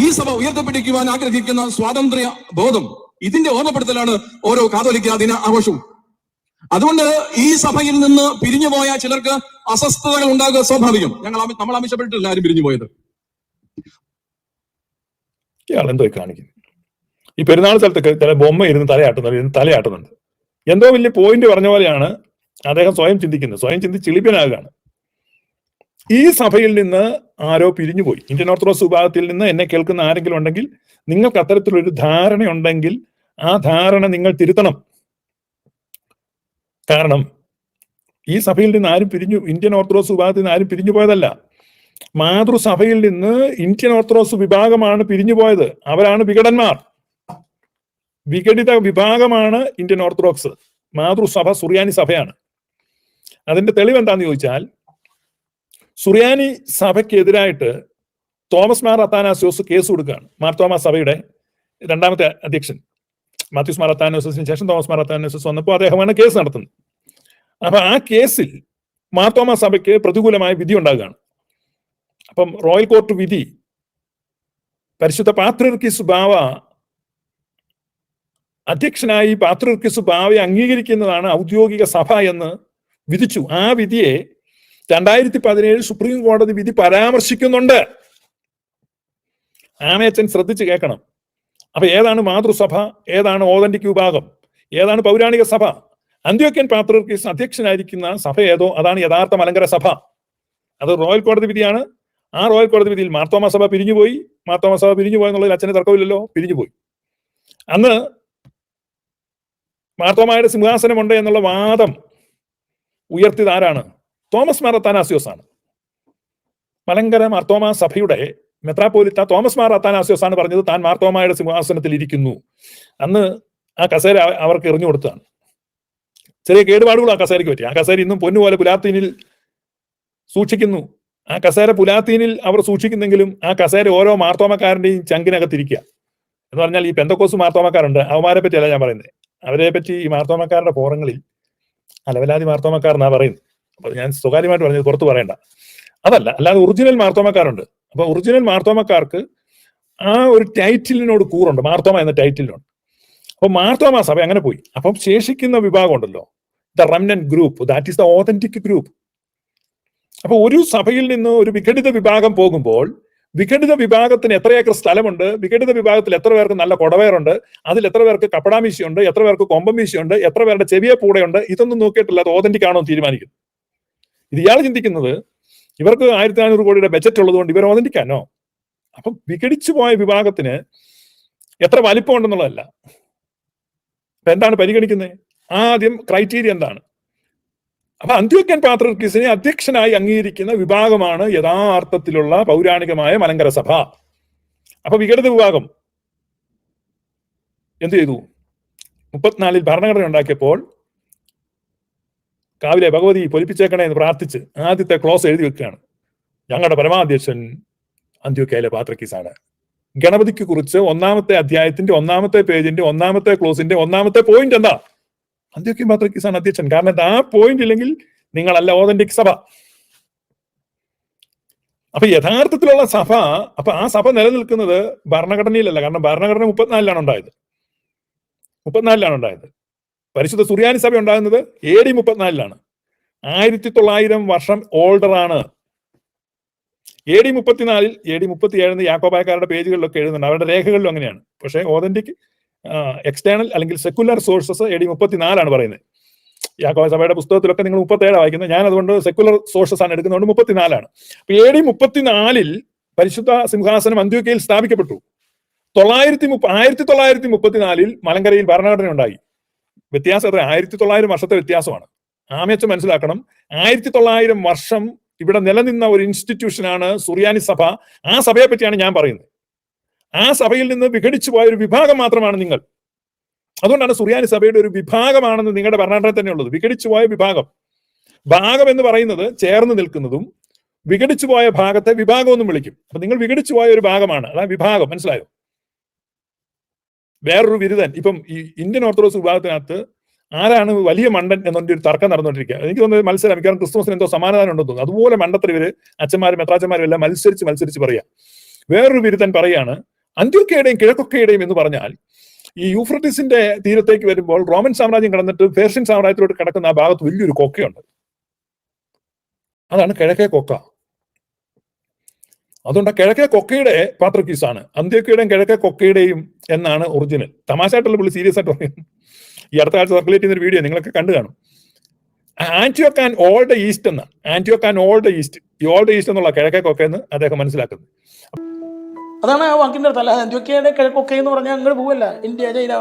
ഈ സഭ ഉയർത്തിപ്പിടിക്കുവാൻ ആഗ്രഹിക്കുന്ന സ്വാതന്ത്ര്യ ബോധം, ഇതിന്റെ ഓർമ്മപ്പെടുത്തലാണ് ഓരോ കാതോലിക്ക ദിന ആഘോഷവും. അതുകൊണ്ട് ഈ സഭയിൽ നിന്ന് പിരിഞ്ഞുപോയ ചിലർക്ക് അസ്വസ്ഥതകൾ ഉണ്ടാകുക സ്വാഭാവികം. നമ്മൾ ആവശ്യപ്പെട്ടിട്ടില്ല ആരും പിരിഞ്ഞു പോയത്. ഇയാൾ എന്തോ കാണിക്കുന്നു. ഈ പെരുന്നാൾ സ്ഥലത്തൊക്കെ ചില ബൊമ്മ ഇരുന്ന് തലയാട്ടുന്നുണ്ട്. എന്തോ വലിയ പോയിന്റ് പറഞ്ഞ പോലെയാണ് അദ്ദേഹം സ്വയം ചിന്തിക്കുന്നത്. സ്വയം ചിന്തിച്ച് എളിപ്പനാകുകയാണ്. ഈ സഭയിൽ നിന്ന് ആരോ പിരിഞ്ഞുപോയി. ഇന്ത്യൻ ഓർത്തഡോക്സ് വിഭാഗത്തിൽ നിന്ന് എന്നെ കേൾക്കുന്ന ആരെങ്കിലും ഉണ്ടെങ്കിൽ, നിങ്ങൾക്ക് അത്തരത്തിലൊരു ധാരണയുണ്ടെങ്കിൽ ആ ധാരണ നിങ്ങൾ തിരുത്തണം. കാരണം ഈ സഭയിൽ നിന്ന് ആരും ഇന്ത്യൻ ഓർത്തഡോക്സ് വിഭാഗത്തിൽ നിന്ന് ആരും പിരിഞ്ഞു പോയതല്ല. മാതൃസഭയിൽ നിന്ന് ഇന്ത്യൻ ഓർത്തഡോക്സ് വിഭാഗമാണ് പിരിഞ്ഞുപോയത്. അവരാണ് വിഘടന്മാർ. വിഘടിത വിഭാഗമാണ് ഇന്ത്യൻ ഓർത്തഡോക്സ്. മാതൃസഭ സുറിയാനി സഭയാണ്. അതിന്റെ തെളിവ് എന്താന്ന് ചോദിച്ചാൽ, സുറിയാനി സഭയ്ക്കെതിരായിട്ട് തോമസ് മാർ അത്താനാസ്യോസ് കേസ് കൊടുക്കുകയാണ്. മാർത്തോമാ സഭയുടെ രണ്ടാമത്തെ അധ്യക്ഷൻ മാത്യൂസ് മാർ അത്താനാസ്യോസിന് ശേഷം തോമസ് മാർ അത്താനാസ്യോസ് വന്നപ്പോൾ അദ്ദേഹമാണ് കേസ് നടത്തുന്നത്. അപ്പൊ ആ കേസിൽ മാർത്തോമാ സഭയ്ക്ക് പ്രതികൂലമായ വിധി ഉണ്ടാകുകയാണ്. അപ്പം റോയൽ കോർട്ട് വിധി പരിശുദ്ധ പാത്രിയർക്കീസ് ബാവ അധ്യക്ഷനായി പാത്രിയർക്കീസ് ബാവയെ അംഗീകരിക്കുന്നതാണ് ഔദ്യോഗിക സഭ എന്ന് വിധിച്ചു. ആ വിധിയെ 2017 സുപ്രീം കോടതി വിധി പരാമർശിക്കുന്നുണ്ട്. ആമയച്ചൻ ശ്രദ്ധിച്ച് കേൾക്കണം. അപ്പൊ ഏതാണ് മാതൃസഭ, ഏതാണ് ഓതന്റിക് വിഭാഗം, ഏതാണ് പൗരാണിക സഭ? അന്ത്യോക്യൻ പാത്രിയർക്കീസ് അധ്യക്ഷനായിരിക്കുന്ന സഭ ഏതോ അതാണ് യഥാർത്ഥ മലങ്കര സഭ. അത് റോയൽ കോടതി വിധിയാണ്. ആ റോയൽ കോടതി വിധിയിൽ മാർത്തോമാ സഭ പിരിഞ്ഞുപോയി. മാർത്തോമാ സഭ പിരിഞ്ഞുപോയി എന്നുള്ളതിൽ അച്ഛന് തർക്കമില്ലല്ലോ. പിരിഞ്ഞുപോയി. അന്ന് മാർത്തോമായുടെ സിംഹാസനമുണ്ട് എന്നുള്ള വാദം ഉയർത്തിയത് ആരാണ്? തോമസ് മാർ അത്താനാസ്യോസ് ആണ്. മലങ്കര മാർത്തോമാ സഭയുടെ മെത്രാപ്പോലിത്ത തോമസ് മാർ അത്താനാസ്യോസ് ആണ് പറഞ്ഞത് താൻ മാർത്തോമായുടെ സിംഹാസനത്തിൽ ഇരിക്കുന്നു. അന്ന് ആ കസേര അവർക്ക് എറിഞ്ഞു കൊടുത്തതാണ്. ചെറിയ കേടുപാടുകൾ ആ കസേരയ്ക്ക് പറ്റി. ആ കസേര ഇന്നും പൊന്നുപോലെ പുലാത്തീനിൽ സൂക്ഷിക്കുന്നു. ആ കസേര പുലാത്തീനിൽ അവർ സൂക്ഷിക്കുന്നെങ്കിലും ആ കസേര ഓരോ മാർത്തോമക്കാരന്റെയും ചങ്കിനകത്തിരിക്കുക. എന്ന് പറഞ്ഞാൽ ഈ പെന്തക്കോസ് മാർത്തോമക്കാരുണ്ട്, അവന്മാരെ പറ്റിയല്ല ഞാൻ പറയുന്നത്. അവരെ പറ്റി ഈ മാർത്തോമക്കാരുടെ ഫോറങ്ങളിൽ അലവലാതി മാർത്തോമക്കാർ എന്നാ പറയുന്നത്. അപ്പൊ ഞാൻ സ്വകാര്യമായിട്ട് പറഞ്ഞത് പുറത്ത് പറയണ്ട. അതല്ല, അല്ലാതെ ഒറിജിനൽ മാർത്തോമക്കാരുണ്ട്. അപ്പൊ ഒറിജിനൽ മാർത്തോമക്കാർക്ക് ആ ഒരു ടൈറ്റിലിനോട് കൂറുണ്ട്, മാർത്തോമ എന്ന ടൈറ്റിലിനോട്. അപ്പൊ മാർത്തോമാ സഭ അങ്ങനെ പോയി. അപ്പം ശേഷിക്കുന്ന വിഭാഗം ഉണ്ടല്ലോ, the remnant group, that is the authentic group. അപ്പൊ ഒരു സഭയിൽ നിന്ന് ഒരു വിഘടിത വിഭാഗം പോകുമ്പോൾ വിഘടിത വിഭാഗത്തിന് എത്ര ഏക്കർ സ്ഥലമുണ്ട്, വിഘടിത വിഭാഗത്തിൽ എത്ര പേർക്ക് നല്ല കൊടവേറുണ്ട്, അതിൽ എത്ര പേർക്ക് കപ്പടാമീശയുണ്ട്, എത്ര പേർക്ക് കൊമ്പമീശയുണ്ട്, എത്ര പേരുടെ ചെവിയെ പൂടയുണ്ട്, ഇതൊന്നും നോക്കിയിട്ടില്ല അത് ഓതന്റിക് ആണോ എന്ന് തീരുമാനിക്കുന്നു. ഇത് ഇയാൾ ചിന്തിക്കുന്നത് ഇവർക്ക് 1400 കോടിയുടെ ബജറ്റ് ഉള്ളതുകൊണ്ട് ഇവർ ഓതന്റിക്കാനോ? അപ്പം വിഘടിച്ചു പോയ വിഭാഗത്തിന് എത്ര വലിപ്പം ഉണ്ടെന്നുള്ളതല്ല. അപ്പൊ എന്താണ് പരിഗണിക്കുന്നത്? ആദ്യം ക്രൈറ്റീരിയ എന്താണ്? അപ്പൊ അന്ത്യോക്യൻ പാത്രിയർക്കീസിനെ അധ്യക്ഷനായി അംഗീകരിക്കുന്ന വിഭാഗമാണ് യഥാർത്ഥത്തിലുള്ള പൗരാണികമായ മലങ്കര സഭ. അപ്പൊ വിഘടിത വിഭാഗം എന്ത് ചെയ്തു? 34 ഭരണഘടന ഉണ്ടാക്കിയപ്പോൾ കാവിലെ ഭഗവതി പൊലിപ്പിച്ചേക്കണേ എന്ന് പ്രാർത്ഥിച്ച് ആദ്യത്തെ ക്ലോസ് എഴുതി വെക്കുകയാണ്, ഞങ്ങളുടെ പരമാധ്യക്ഷൻ അന്ത്യോക്യയിലെ പാത്രിയർക്കീസാണ്. ഗണപതിക്ക് കുറിച്ച് 1-ാമത്തെ അധ്യായത്തിന്റെ 1-ാമത്തെ പേജിന്റെ 1-ാമത്തെ ക്ലോസിന്റെ 1-ാമത്തെ പോയിന്റ് എന്താ? അന്ത്യോക്യൻ പാത്രിയർക്കീസാണ് അധ്യക്ഷൻ. കാരണം ആ പോയിന്റ് ഇല്ലെങ്കിൽ നിങ്ങളല്ല ഓതന്റിക് സഭ. അപ്പൊ യഥാർത്ഥത്തിലുള്ള സഭ, അപ്പൊ ആ സഭ നിലനിൽക്കുന്നത് ഭരണഘടനയിലല്ല. കാരണം ഭരണഘടന 34-ലാണ് ഉണ്ടായത്. 34-ലാണ് ഉണ്ടായത്. പരിശുദ്ധ സുറിയാനി സഭ ഉണ്ടാകുന്നത് AD 34-ലാണ്. 1900 വർഷം ഓൾഡറാണ്. AD 34-ൽ AD 37 യാക്കോബായക്കാരുടെ പേജുകളിലൊക്കെ എഴുതുന്നുണ്ട്, അവരുടെ രേഖകളിലും അങ്ങനെയാണ്. പക്ഷേ ഓതന്റിക് എക്സ്റ്റേണൽ അല്ലെങ്കിൽ സെക്കുലർ സോഴ്സസ് AD 34-ആണ് പറയുന്നത്. യാക്കോബായ സഭയുടെ പുസ്തകത്തിലൊക്കെ നിങ്ങൾ 37 വായിക്കുന്നത്. ഞാൻ അതുകൊണ്ട് സെക്കുലർ സോഴ്സസ് ആണ് എടുക്കുന്നതുകൊണ്ട് 34-ആണ്. അപ്പൊ AD 34-ൽ പരിശുദ്ധ സിംഹാസനം അന്ത്യോക്യയിൽ സ്ഥാപിക്കപ്പെട്ടു. 1934-ൽ മലങ്കരയിൽ ഭരണഘടന ഉണ്ടായി. വ്യത്യാസം എത്ര? 1900 വർഷത്തെ വ്യത്യാസമാണ്. ആമയച്ച് മനസ്സിലാക്കണം. 1900 വർഷം ഇവിടെ നിലനിന്ന ഒരു ഇൻസ്റ്റിറ്റ്യൂഷനാണ് സുറിയാനി സഭ. ആ സഭയെ പറ്റിയാണ് ഞാൻ പറയുന്നത്. ആ സഭയിൽ നിന്ന് വിഘടിച്ചു പോയ ഒരു വിഭാഗം മാത്രമാണ് നിങ്ങൾ. അതുകൊണ്ടാണ് സുറിയാനി സഭയുടെ ഒരു വിഭാഗമാണെന്ന് നിങ്ങളുടെ ഭരണഘടനയിൽ തന്നെ ഉള്ളത്. വിഘടിച്ചു പോയ വിഭാഗം. ഭാഗം എന്ന് പറയുന്നത് ചേർന്ന് നിൽക്കുന്നതും, വിഘടിച്ചു പോയ ഭാഗത്തെ വിഭാഗം എന്നും വിളിക്കും. അപ്പൊ നിങ്ങൾ വിഘടിച്ചു പോയ ഒരു ഭാഗമാണ്, അതാ വിഭാഗം. മനസ്സിലായോ? വേറൊരു ബിരുദൻ ഇപ്പം ഈ ഇന്ത്യൻ ഓർത്തഡോക്സ് വിഭാഗത്തിനകത്ത് ആരാണ് വലിയ മണ്ടൻ എന്നൊരു ഒരു തർക്കം നടന്നുകൊണ്ടിരിക്കുക. എനിക്ക് തോന്നുന്നത് മത്സരം മിക്കവാറും ക്രിസ്തുമസിന് എന്തോ സമാധാനം ഉണ്ടെന്ന് തോന്നുന്നു. അതുപോലെ മണ്ടത്തിൽ ഇവര് അച്ഛന്മാരും മെത്രാച്ചന്മാരും എല്ലാം മത്സരിച്ച് പറയാം. വേറൊരു വിരുദ്ധൻ പറയാണ് അന്ത്യോക്യയുടെയും കിഴക്കൊക്കയുടെയും എന്ന് പറഞ്ഞാൽ ഈ യൂഫ്രട്ടീസിന്റെ തീരത്തേക്ക് വരുമ്പോൾ റോമൻ സാമ്രാജ്യം കടന്നിട്ട് പേർഷ്യൻ സാമ്രാജ്യത്തിലോട്ട് കിടക്കുന്ന ആ ഭാഗത്ത് വലിയൊരു കൊക്കയുണ്ട്. അതാണ് കിഴക്കേ കൊക്ക. അതുകൊണ്ട് കിഴക്കേ കൊക്കയുടെ പാത്രക്കീസാണ്. അന്ത്യോക്യയുടെയും കിഴക്കേ കൊക്കയുടെയും എന്നാണ് ഒറിജിനൽ. തമാശയായിട്ടുള്ള പുള്ളി സീരിയസ് ആയിട്ട് പറയും. ഈ അടുത്ത കാലത്ത് സർക്കുലേറ്റ് ചെയ്യുന്ന ഒരു വീഡിയോ നിങ്ങളൊക്കെ കണ്ടു കാണും. ആന്റിയോക്ക് ആൻഡ് ഓൾഡ് ഈസ്റ്റ് എന്നാണ്. ആന്റിയോക്ക് ആൻഡ് ഓൾഡ് ഈസ്റ്റ്. ഈ ഓൾഡ് ഈസ്റ്റ് എന്നുള്ള കിഴക്കേ കൊക്ക എന്ന് അദ്ദേഹം മനസ്സിലാക്കുന്നത്. അതാണ് ആ വാക്കിൻ്റെ അടുത്ത്. അല്ലാതെ അന്ത്യോക്യയുടെ കിഴക്കൊക്കെ എന്ന് പറഞ്ഞാൽ അങ്ങോട്ട് പോവല്ല. ഇന്ത്യ, ചൈന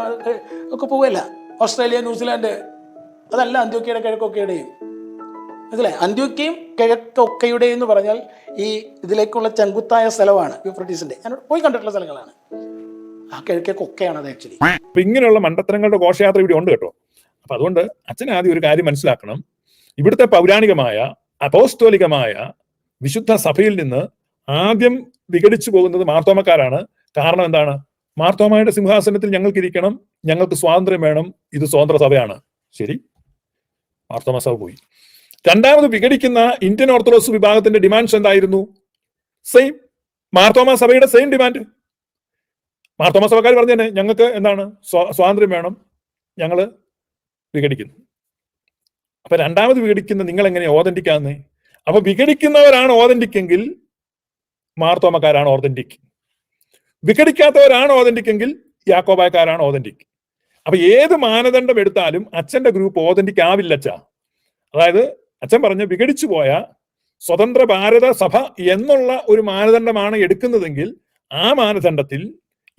ഒക്കെ പോവല്ല. ഓസ്ട്രേലിയ, ന്യൂസിലാൻഡ് അതല്ല അന്ത്യോക്യയുടെ കിഴക്കൊക്കെയുടെയും. മനസ്സിലായി? അന്ത്യോക്യയും കിഴക്കൊക്കെയുടെയും എന്ന് പറഞ്ഞാൽ ഈ ഇതിലേക്കുള്ള ചെങ്കുത്തായ സ്ഥലമാണ് യൂഫ്രട്ടീസിന്റെ. ഞാൻ പോയി കണ്ടിട്ടുള്ള സ്ഥലങ്ങളാണ്. ആ കിഴക്കേ കൊക്കയാണ് അത് ആക്ച്വലി. അപ്പൊ ഇങ്ങനെയുള്ള മണ്ടത്തരങ്ങളുടെ ഘോഷയാത്ര ഇവിടെ ഉണ്ട് കേട്ടോ. അപ്പൊ അതുകൊണ്ട് അച്ഛൻ ആദ്യം ഒരു കാര്യം മനസ്സിലാക്കണം. ഇവിടുത്തെ പൗരാണികമായ അപ്പോസ്തോലികമായ വിശുദ്ധ സഭയിൽ നിന്ന് ആദ്യം വിഘടിച്ചു പോകുന്നത് മാർത്തോമക്കാരാണ്. കാരണം എന്താണ്? മാർത്തോമയുടെ സിംഹാസനത്തിൽ ഞങ്ങൾക്ക് ഇരിക്കണം, ഞങ്ങൾക്ക് സ്വാതന്ത്ര്യം വേണം, ഇത് സ്വതന്ത്ര സഭയാണ്. ശരി, മാർത്തോമ സഭ പോയി. രണ്ടാമത് വിഘടിക്കുന്ന ഇന്ത്യൻ ഓർത്തഡോക്സ് വിഭാഗത്തിന്റെ ഡിമാൻഡ്സ് എന്തായിരുന്നു? സെയിം, മാർത്തോമ സഭയുടെ സെയിം ഡിമാൻഡ്. മാർത്തോമ സഭക്കാർ പറഞ്ഞു തന്നെ ഞങ്ങൾക്ക് എന്താണ് സ്വാതന്ത്ര്യം വേണം, ഞങ്ങള് വിഘടിക്കുന്നു. അപ്പൊ രണ്ടാമത് വിഘടിക്കുന്ന നിങ്ങൾ എങ്ങനെ ഓതന്റിക് ആകുന്നേ? അപ്പൊ വിഘടിക്കുന്നവരാണ് ഓതന്റിക് എങ്കിൽ മാർത്തോമക്കാരാണ് ഓതന്റിക്. വിഘടിക്കാത്തവരാണ് ഓതന്റിക് എങ്കിൽ യാക്കോബായക്കാരാണ് ഓതന്റിക്. അപ്പൊ ഏത് മാനദണ്ഡം എടുത്താലും അച്ഛന്റെ ഗ്രൂപ്പ് ഓതന്റിക് ആവില്ല അച്ഛാ. അതായത് അച്ഛൻ പറഞ്ഞ വിഘടിച്ചു പോയ സ്വതന്ത്ര ഭാരത സഭ എന്നുള്ള ഒരു മാനദണ്ഡമാണ് എടുക്കുന്നതെങ്കിൽ ആ മാനദണ്ഡത്തിൽ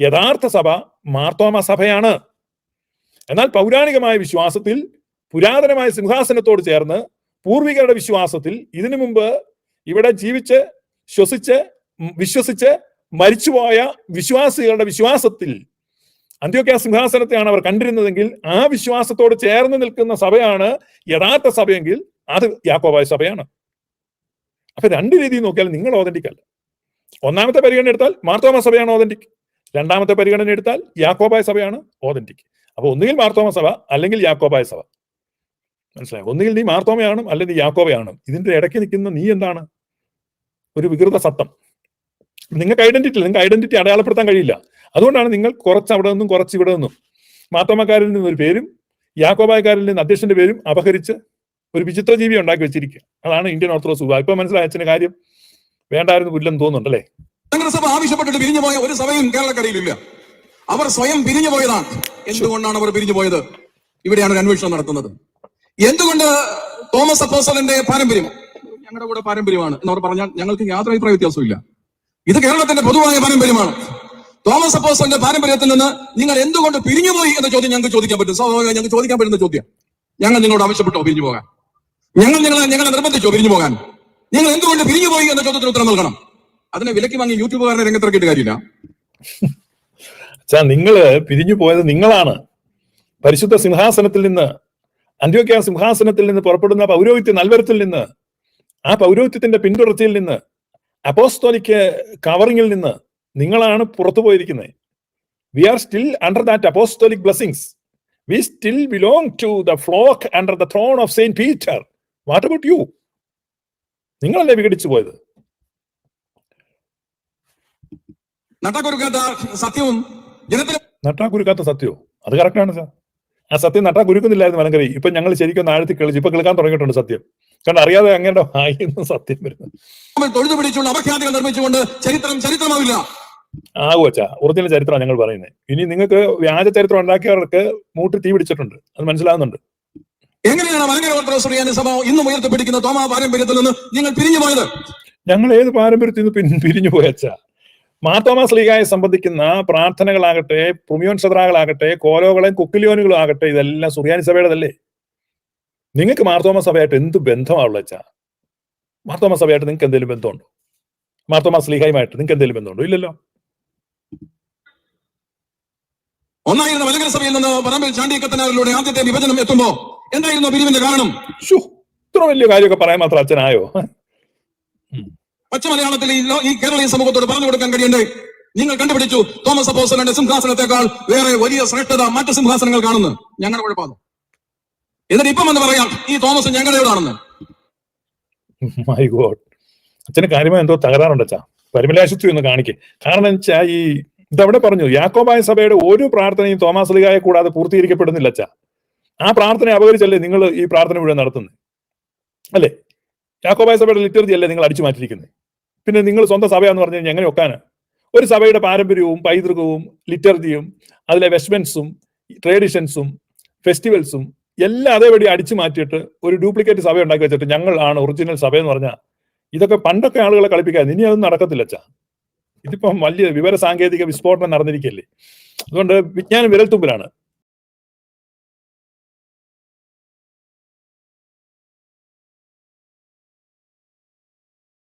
യഥാർത്ഥ സഭ മാർത്തോമ സഭയാണ്. എന്നാൽ പൗരാണികമായ വിശ്വാസത്തിൽ പുരാതനമായ സിംഹാസനത്തോട് ചേർന്ന് പൂർവികരുടെ വിശ്വാസത്തിൽ ഇതിനു മുമ്പ് ഇവിടെ ജീവിച്ച് ശ്വസിച്ച് വിശ്വസിച്ച് മരിച്ചുപോയ വിശ്വാസികളുടെ വിശ്വാസത്തിൽ അന്ത്യോക്യ സിംഹാസനത്തെയാണ് അവർ കണ്ടിരുന്നതെങ്കിൽ ആ വിശ്വാസത്തോട് ചേർന്ന് നിൽക്കുന്ന സഭയാണ് യഥാർത്ഥ സഭയെങ്കിൽ അത് യാക്കോബായ സഭയാണ്. അപ്പൊ രണ്ട് രീതിയിൽ നോക്കിയാൽ നിങ്ങൾ ഓതന്റിക് അല്ല. ഒന്നാമത്തെ പരിഗണന എടുത്താൽ മാർത്തോമ സഭയാണ് ഓതന്റിക്. രണ്ടാമത്തെ പരിഗണന എടുത്താൽ യാക്കോബായ സഭയാണ് ഓതന്റിക്. അപ്പൊ ഒന്നുകിൽ മാർത്തോമ സഭ അല്ലെങ്കിൽ യാക്കോബായ സഭ. മനസ്സിലായോ? ഒന്നുകിൽ നീ മാർത്തോമയാണ് അല്ലെങ്കിൽ യാക്കോബയാണ്. ഇതിന്റെ ഇടയ്ക്ക് നിൽക്കുന്ന നീ എന്താണ്? ഒരു വികൃത സത്തം. നിങ്ങൾക്ക് ഐഡന്റിറ്റി അടയാളപ്പെടുത്താൻ കഴിയില്ല. അതുകൊണ്ടാണ് നിങ്ങൾ കുറച്ച് അവിടെ നിന്നും കുറച്ച് ഇവിടെ നിന്നും മാർത്തോമക്കാരിൽ നിന്ന് ഒരു പേരും യാക്കോബായക്കാരിൽ നിന്ന് അധ്യക്ഷന്റെ പേരും അപഹരിച്ച് ഒരു വിചിത്ര ജീവി ഉണ്ടാക്കി വെച്ചിരിക്കുക. അതാണ് ഇന്ത്യൻ ഓർത്തഡോക്സ് വിഭാഗം. ഇപ്പൊ മനസ്സിലായ അച്ഛന്റെ കാര്യം വേണ്ടായിരുന്നു പുല്ലെന്ന് തോന്നുന്നുണ്ടല്ലേ? സഭ ആവശ്യപ്പെട്ടിട്ട് പിരിഞ്ഞു പോയ ഒരു സഭയും കേരളക്കരയിലില്ല. അവർ സ്വയം പിരിഞ്ഞു പോയതാണ്. എന്തുകൊണ്ടാണ് അവർ പിരിഞ്ഞു പോയത്? ഇവിടെയാണ് ഒരു അന്വേഷണം നടത്തുന്നത്. എന്തുകൊണ്ട് തോമസ് അപ്പോസ്തലന്റെ പാരമ്പര്യം ഞങ്ങളുടെ കൂടെ പാരമ്പര്യമാണ് എന്നവർ പറഞ്ഞാൽ ഞങ്ങൾക്ക് യാതൊരു അഭിപ്രായ വ്യത്യാസമില്ല. ഇത് കേരളത്തിന്റെ പൊതുവായ പാരമ്പര്യമാണ്. തോമസ് അപ്പോസ്തലന്റെ പാരമ്പര്യത്തിൽ നിന്ന് നിങ്ങൾ എന്തുകൊണ്ട് പിരിഞ്ഞുപോയി എന്ന ചോദ്യം ഞങ്ങൾക്ക് ചോദിക്കാൻ പറ്റും. സ്വാഭാവികമായി ഞങ്ങൾക്ക് ചോദിക്കാൻ പറ്റുന്ന ചോദ്യം. ഞങ്ങൾ നിങ്ങളോട് ആവശ്യപ്പെട്ടോ പിരിഞ്ഞു പോകാൻ? ഞങ്ങളെ നിർബന്ധിച്ചോ പിരിഞ്ഞു പോകാൻ? നിങ്ങൾ എന്തുകൊണ്ട് പിരിഞ്ഞുപോയി എന്ന ചോദ്യത്തിന് ഉത്തരം നൽകണം. അതിനെ വിലക്ക് വാങ്ങി യൂട്യൂബുകാരനെ രംഗത്തിറക്കിയിട്ട് കാര്യമില്ല. നിങ്ങള് പിരിഞ്ഞു പോയത് നിങ്ങളാണ്. പരിശുദ്ധ സിംഹാസനത്തിൽ നിന്ന്, അന്ത്യോക്യ സിംഹാസനത്തിൽ നിന്ന് പുറപ്പെടുന്ന പൗരോഹിത്യ നൽവരത്തിൽ നിന്ന്, ആ പൗരോഹിത്യത്തിന്റെ പിന്തുടർച്ചയിൽ നിന്ന്, അപ്പോസ്തോലിക് കവറിങ്ങിൽ നിന്ന് നിങ്ങളാണ് പുറത്തു പോയിരിക്കുന്നത്. We are still under that apostolic blessings. We still belong to the flock under the throne of saint Peter. What about you? നിങ്ങളല്ലേ വിഘടിച്ചു പോയത്? സത്യവും നട്ടാക്കുരുക്കാത്ത സത്യവും അത് കറക്റ്റാണ് സാർ. ആ സത്യം നട്ടാക്കുരുക്കുന്നില്ലായിരുന്നു മലങ്കരി. ഇപ്പൊ ഞങ്ങൾ ശരിക്കും ആഴത്തി കളിച്ച് ഇപ്പൊ കേൾക്കാൻ തുടങ്ങിയിട്ടുണ്ട് സത്യം. കാരണം അറിയാതെ അങ്ങനെ വായിക്കുന്ന സത്യം വരുന്നത്. തൊഴുതുപിടിച്ചുള്ള അപഖ്യാതികൾ നിർമ്മിച്ചുകൊണ്ട് ചരിത്രമാവില്ല. ആകുവച്ചാ ഒറിജിനൽ ചരിത്രമാണ് ഞങ്ങൾ പറയുന്നത്. ഇനി നിങ്ങൾക്ക് വ്യാജ ചരിത്രം ഉണ്ടാക്കിയവർക്ക് മൂട്ടി തീ പിടിച്ചിട്ടുണ്ട്, അത് മനസ്സിലാകുന്നുണ്ട്. എങ്ങനെയാണ് മലങ്കര ഓർത്തഡോക്സ് സഭ ഇന്നും ഉയർത്തിപ്പിടിക്കുന്ന തോമാ പാരമ്പര്യത്തിൽ നിന്ന് നിങ്ങൾ പിരിഞ്ഞു പോയത്? ഞങ്ങൾ ഏത് പാരമ്പര്യത്തിൽ നിന്ന് പിരിഞ്ഞു പോയച്ചാ? മാർത്തോമാ ശ്ലീഹായെ സംബന്ധിക്കുന്ന പ്രാർത്ഥനകളാകട്ടെ, പുമിയോൻ സദ്രാകളാകട്ടെ, കോലോകളെയും കുക്കിലിയോനുകളും ആകട്ടെ, ഇതെല്ലാം സുറിയാനി സഭയുടേതല്ലേ? നിങ്ങൾക്ക് മാർത്തോമാ സഭയായിട്ട് എന്ത് ബന്ധമാണുള്ള വെച്ചാ? മാർത്തോമാ സഭയായിട്ട് നിങ്ങൾക്ക് എന്തെങ്കിലും ബന്ധമുണ്ടോ? മാർത്തോമാ ശ്ലീഹായുമായിട്ട് നിങ്ങൾക്ക് എന്തെങ്കിലും ബന്ധമുണ്ടോ? ഇല്ലല്ലോ. ഒന്നായിരുന്ന മലങ്കര സഭയിൽ നിന്ന് പറമ്പിൽ ചാണ്ടിക്കത്തനാറിലൂടെ ആദ്യത്തെ വിഭജനം എത്തുമ്പോ എന്തായിരുന്നു പിരിവിന്റെ കാരണം? ഇത്ര വലിയ കാര്യമൊക്കെ പറയാൻ മാത്രം അച്ഛനായോ? പച്ച മലയാളത്തിൽ ഈ കേരളീയ സമൂഹത്തോട് പറഞ്ഞു കൊടുക്കാൻ കഴിയണ്ടേ? നിങ്ങൾ കണ്ടുപിടിച്ചു തോമസ് അപ്പോസ്തലന്റെ സിംഹാസനത്തെക്കാൾ വേറെ വലിയ ശ്രേഷ്ഠത മറ്റു സിംഹാസനങ്ങൾ കാണുന്നു. ഞങ്ങളുടെ കുഴപ്പമാണ്. എന്നിട്ട് ഇപ്പം എന്ന് പറയാം ഈ തോമസ് ഞങ്ങളുടെയോടാണെന്ന്. മൈ ഗോഡ്, അച്ഛന് കാര്യമായി എന്തോ തകരാറുണ്ട് അച്ഛാ. പരിമലാശുദ്ധി ഒന്ന് കാണിക്കേ. കാരണം വെച്ചാൽ ഈ ഇതവിടെ പറഞ്ഞു, യാക്കോബായ സഭയുടെ ഒരു പ്രാർത്ഥനയും തോമാസ് ലീഗായെ കൂടാതെ പൂർത്തീകരിക്കപ്പെടുന്നില്ല അച്ഛാ. ആ പ്രാർത്ഥന അപകരിച്ചല്ലേ നിങ്ങൾ ഈ പ്രാർത്ഥന മുഴുവൻ നടത്തുന്നത്, അല്ലേ? യാക്കോബായ സഭയുടെ ലിറ്റർജി അല്ലേ നിങ്ങൾ അടിച്ചു മാറ്റിയിരിക്കുന്നത്? പിന്നെ നിങ്ങൾ സ്വന്തം സഭയാന്ന് പറഞ്ഞു കഴിഞ്ഞാൽ എങ്ങനെ ഒക്കാന്? ഒരു സഭയുടെ പാരമ്പര്യവും പൈതൃകവും ലിറ്റർജിയും അതിലെ വെസ്റ്റ്മെന്റ്സും ട്രഡീഷൻസും ഫെസ്റ്റിവൽസും എല്ലാം അതേപടി അടിച്ചു മാറ്റിയിട്ട് ഒരു ഡ്യൂപ്ലിക്കേറ്റ് സഭ ഉണ്ടാക്കി വെച്ചിട്ട് ഞങ്ങൾ ആണ് ഒറിജിനൽ സഭ എന്ന് പറഞ്ഞാൽ ഇതൊക്കെ പണ്ടൊക്കെ ആളുകളെ കളിപ്പിക്കാൻ, ഇനി അതൊന്നും നടക്കത്തില്ല അച്ഛാ. ഇതിപ്പം വലിയ വിവര സാങ്കേതിക വിസ്ഫോടനം നടന്നിരിക്കല്ലേ. അതുകൊണ്ട് വിജ്ഞാനം വിരൽത്തുമ്പിലാണ്.